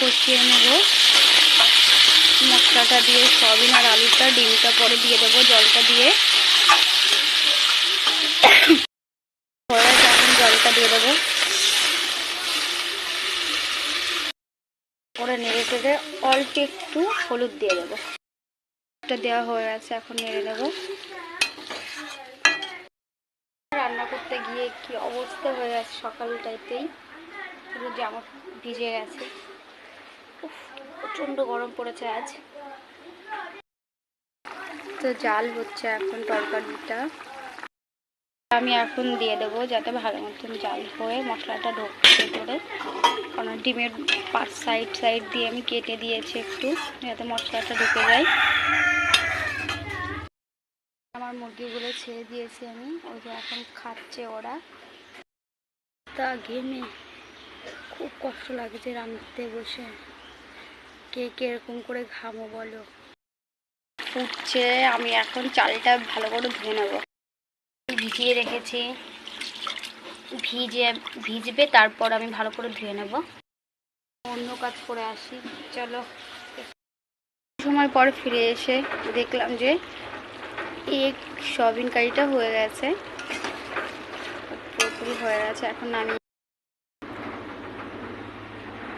কষিয়ে নেব। মশলাটা দিয়ে সয়াবিন আর আলুটা, ডিমটা পরে দিয়ে দেবো জলটা দিয়ে। পরে এখন জলটা দিয়ে দেবো। পরে নেড়ে চেড়ে অল্প একটু হলুদ দিয়ে দেবো। এটা দেওয়া হয়ে গেছে, এখন নেড়ে দেবো। রান্না করতে গিয়ে কি অবস্থা হয়ে গেছে, সকালটাইতেই পুরো জামা ভিজে গেছে। প্রচণ্ড গরম পড়েছে আজ। তো জাল হচ্ছে এখন তরকারিটা, আমি এখন দিয়ে দেবো যাতে ভালো মতন জাল হয়ে মশলাটা ঢোকে করে। কারণ ডিমের পাঁচ সাইড দিয়ে আমি কেটে দিয়েছি একটু, যাতে মশলাটা ঢুকে যায়। আমার মুরগিগুলো ছেড়ে দিয়েছি আমি, ওই যে এখন খাচ্ছে ওরা। তা ঘেমে খুব কষ্ট লাগছে রান্নাতে বসে। কে কিরকম করে ঘামো বলো। ফুটছে, আমি এখন চালটা ভালো করে ধুয়ে নেব। ভিজিয়ে রেখেছি, ভিজবে, তারপর আমি ভালো করে ধুয়ে নেব। অন্য কাজ করে আসি, চলো। সময় পর ফিরে এসে দেখলাম যে এই সয়াবিন কারিটা হয়ে গেছে, পুরোপুরি হয়ে গেছে। এখন আমি